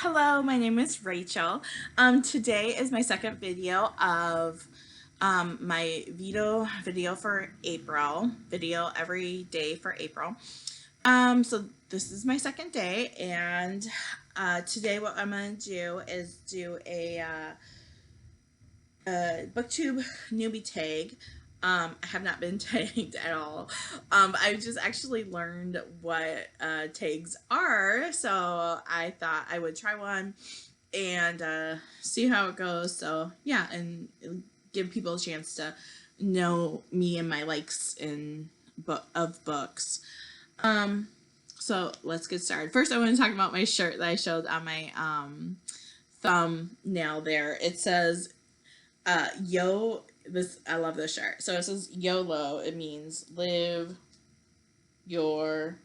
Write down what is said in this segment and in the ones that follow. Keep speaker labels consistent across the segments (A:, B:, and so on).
A: Hello, my name is Rachel. Today is my second video of my video for April, video every day for April. So this is my second day, and today what I'm going to do is do a booktube newbie tag. I have not been tagged at all. I just actually learned what tags are, so I thought I would try one and see how it goes. So yeah, and give people a chance to know me and my likes in of books. So let's get started. First, I want to talk about my shirt that I showed on my thumbnail there. It says yo, this, I love this shirt. So it says YOLO. It means live your,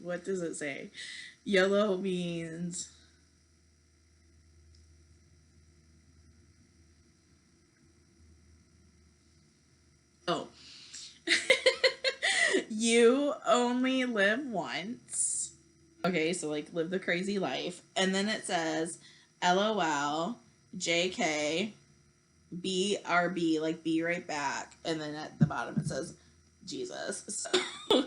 A: what does it say? YOLO means oh you only live once. Okay, so like live the crazy life. And then it says LOL, JK, BRB, like be right back. And then at the bottom it says Jesus. So,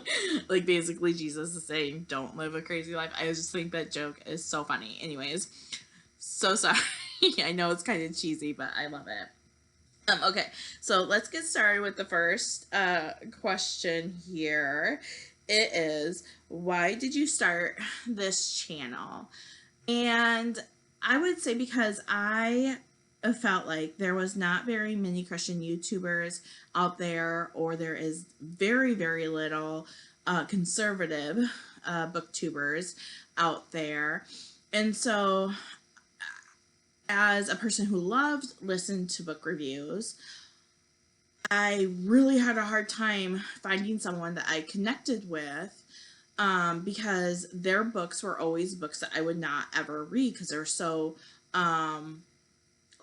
A: like basically Jesus is saying, don't live a crazy life. I just think that joke is so funny. Anyways, so sorry. I know it's kind of cheesy, but I love it. Okay, so let's get started with the first question here. It is, why did you start this channel? And I would say because I felt like there was not very many Christian YouTubers out there, or there is very, very little conservative booktubers out there. And so as a person who loved listening to book reviews, I really had a hard time finding someone that I connected with because their books were always books that I would not ever read because they're so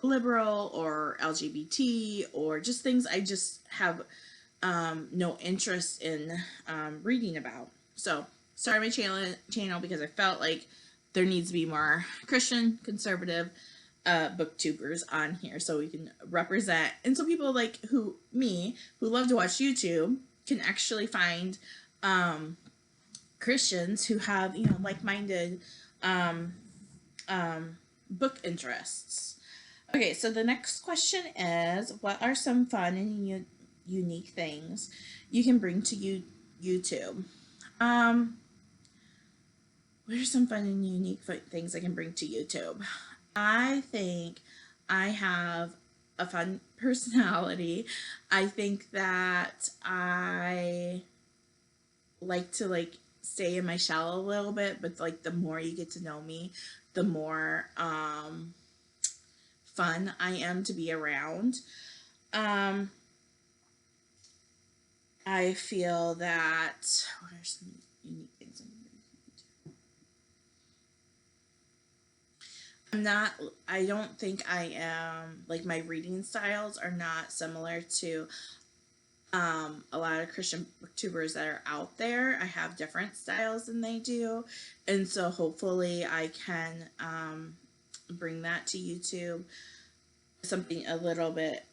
A: liberal or LGBT or just things I just have no interest in reading about. So started my channel because I felt like there needs to be more Christian, conservative booktubers on here so we can represent, and so people like me who love to watch YouTube can actually find Christians who have like-minded book interests. Okay, so the next question is, what are some fun and unique things you can bring to YouTube? What are some fun and unique things I can bring to YouTube? I think I have a fun personality. I think that I like to stay in my shell a little bit, but like the more you get to know me, the more fun I am to be around. I feel that, what are some unique things I don't think I am, like, my reading styles are not similar to a lot of Christian booktubers that are out there. I have different styles than they do, and so hopefully I can bring that to YouTube, something a little bit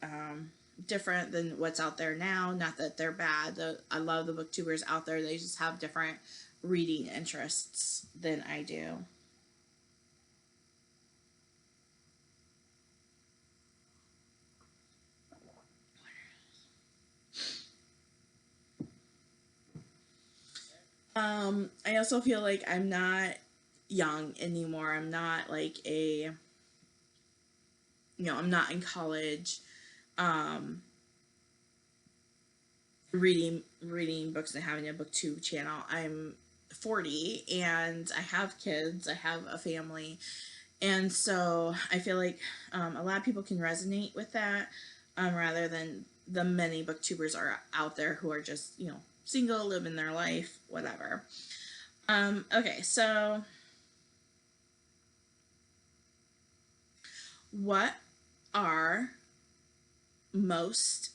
A: different than what's out there now. Not that they're bad. I love the booktubers out there. They just have different reading interests than I do. I also feel like I'm not young anymore. I'm not like I'm not in college, reading books and having a booktube channel. I'm 40 and I have kids. I have a family, and so I feel like a lot of people can resonate with that, rather than the many booktubers are out there who are just single, living their life, whatever. Okay, so what are most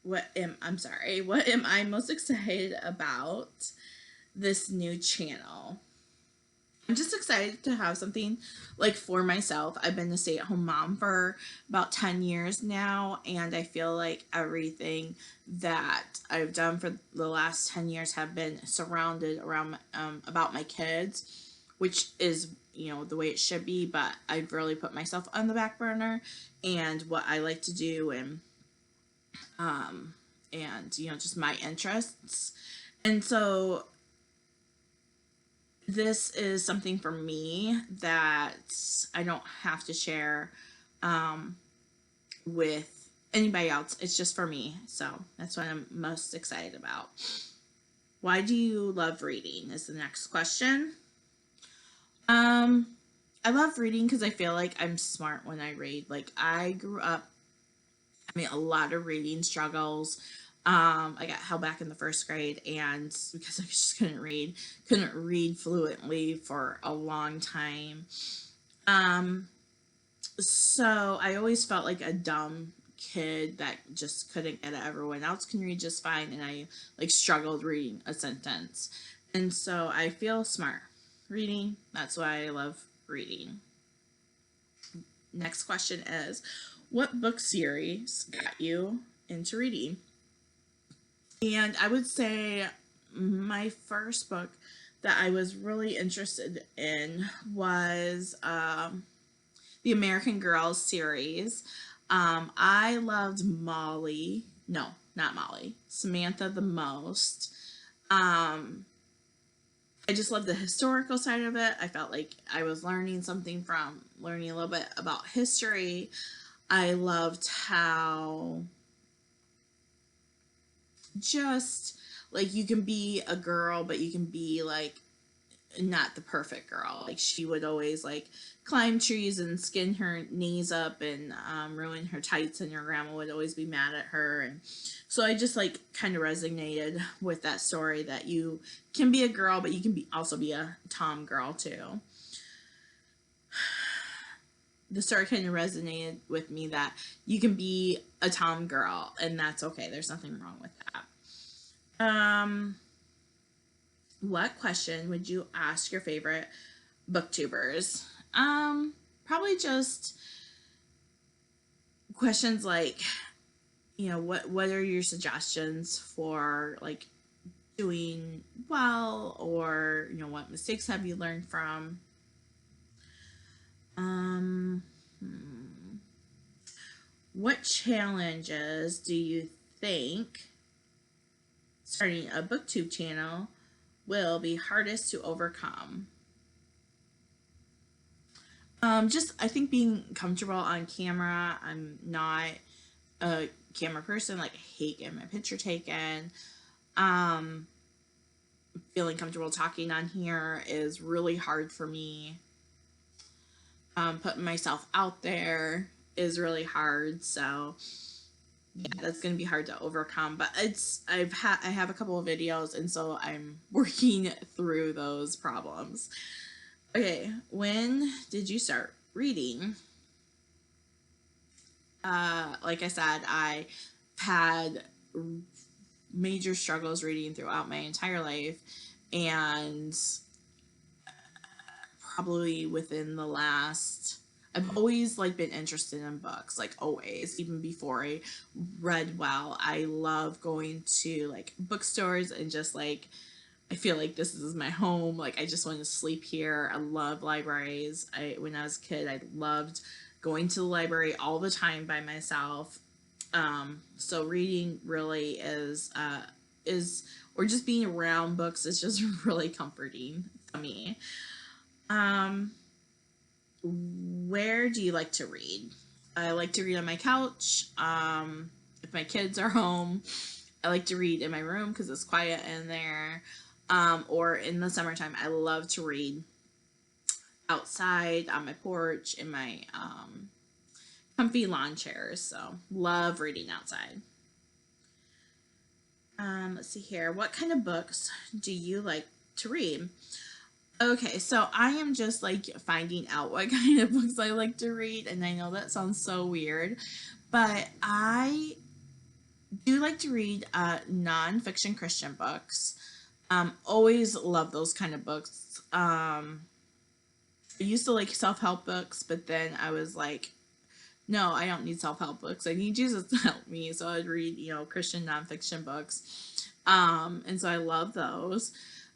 A: what am I most excited about this new channel? I'm just excited to have something like for myself. I've been a stay-at-home mom for about 10 years now, and I feel like everything that I've done for the last 10 years have been surrounded around about my kids, which is, you know, the way it should be, but I've really put myself on the back burner and what I like to do, and you know, just my interests. And so this is something for me that I don't have to share with anybody else. It's just for me. So that's what I'm most excited about. Why do you love reading is the next question. I love reading because I feel like I'm smart when I read. Like, I grew up having a lot of reading struggles. I got held back in the first grade, and because I just couldn't read fluently for a long time. So I always felt like a dumb kid that just couldn't get it. Everyone else can read just fine, and I like struggled reading a sentence. And so I feel smart reading. That's why I love reading. Next question is, what book series got you into reading? And I would say my first book that I was really interested in was the American Girls series. I loved Molly. No, not Molly. Samantha the most. I just loved the historical side of it. I felt like I was learning something from learning a little bit about history. I loved how just like you can be a girl, but you can be like not the perfect girl. Like, she would always like climb trees and skin her knees up and ruin her tights, and her grandma would always be mad at her. And so I just like kind of resonated with that story, that you can be a girl, but you can also be a tom girl too. The story kind of resonated with me that you can be a tom girl, and that's okay. There's nothing wrong with that. What question would you ask your favorite booktubers? Probably just questions like, you know, what are your suggestions for like doing well, or you know, what mistakes have you learned from? What challenges do you think starting a booktube channel will be hardest to overcome? Just I think being comfortable on camera. I'm not a camera person. Like, I hate getting my picture taken. Feeling comfortable talking on here is really hard for me. Putting myself out there is really hard. So yeah, that's gonna be hard to overcome. But I have a couple of videos, and so I'm working through those problems. Okay, when did you start reading? Like I said, I had major struggles reading throughout my entire life, and probably within the last, I've always like been interested in books, like always, even before I read well. I love going to like bookstores and just like, I feel like this is my home. Like, I just want to sleep here. I love libraries. When I was a kid, I loved going to the library all the time by myself. So reading really is, or just being around books is just really comforting to me. Where do you like to read? I like to read on my couch. If my kids are home, I like to read in my room because it's quiet in there. Or in the summertime, I love to read outside on my porch in my comfy lawn chairs. So love reading outside. Let's see here. What kind of books do you like to read? Okay, so I am just like finding out what kind of books I like to read, and I know that sounds so weird, but I do like to read nonfiction Christian books. Always love those kind of books. I used to like self-help books, but then I was like, no, I don't need self-help books. I need Jesus to help me. So I'd read, Christian nonfiction books. And so I love those.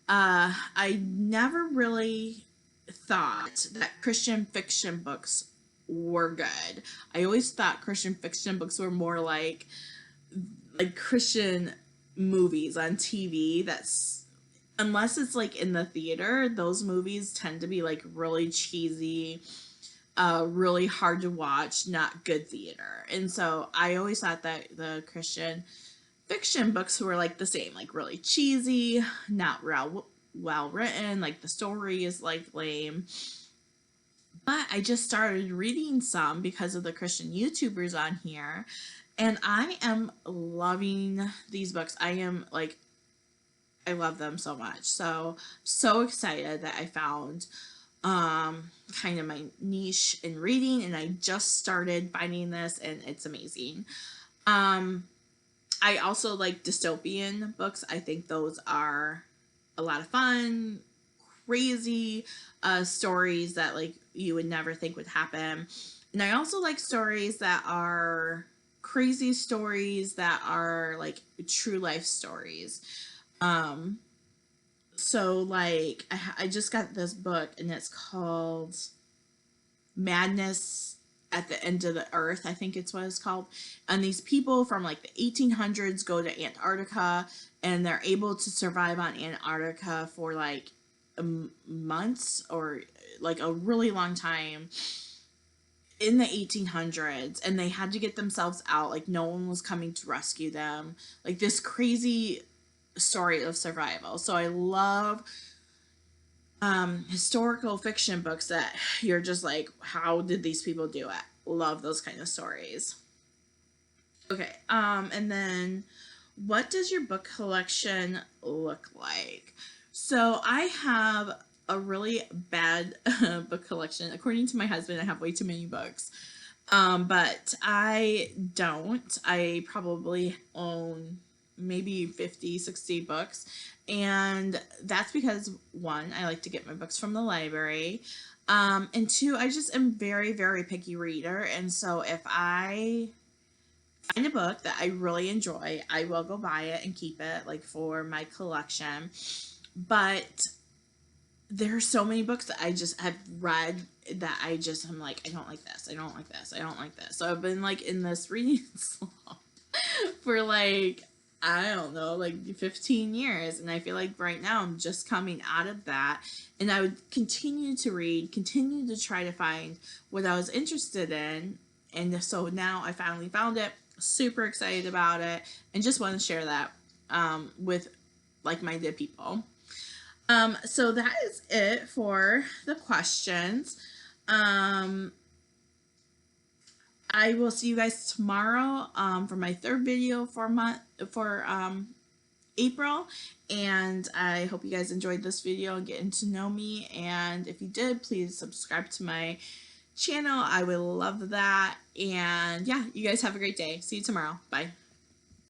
A: I never really thought that Christian fiction books were good. I always thought Christian fiction books were more like Christian movies on TV. That's unless it's like in the theater, those movies tend to be like really cheesy, really hard to watch, not good theater. And so I always thought that the Christian fiction books were like the same, like really cheesy, not well written, like the story is like lame. But I just started reading some because of the Christian YouTubers on here, and I am loving these books. I love them so much. So excited that I found kind of my niche in reading, and I just started finding this, and it's amazing. I also like dystopian books. I think those are a lot of fun, crazy stories that like you would never think would happen. And I also like stories that are crazy stories that are like true life stories. So like I just got this book, and it's called Madness at the End of the Earth, I think it's what it's called. And these people from like the 1800s go to Antarctica, and they're able to survive on Antarctica for like months or like a really long time in the 1800s, and they had to get themselves out. Like no one was coming to rescue them. Like this crazy story of survival. So I love historical fiction books that you're just like, how did these people do it? Love those kind of stories. Okay, and then what does your book collection look like? So I have a really bad book collection. According to my husband, I have way too many books. But I don't. I probably own maybe 50, 60 books. And that's because, one, I like to get my books from the library. And two, I just am very, very picky reader. And so if I find a book that I really enjoy, I will go buy it and keep it like for my collection. But there are so many books that I just have read that I'm like, I don't like this, I don't like this, I don't like this. So I've been like in this reading slump for like, I don't know, like 15 years. And I feel like right now I'm just coming out of that. And I would continue to read, continue to try to find what I was interested in. And so now I finally found it, super excited about it, and just want to share that with like-minded people. So that is it for the questions. I will see you guys tomorrow for my third video for April, and I hope you guys enjoyed this video and getting to know me. And if you did, please subscribe to my channel. I would love that. And yeah, you guys have a great day. See you tomorrow. Bye.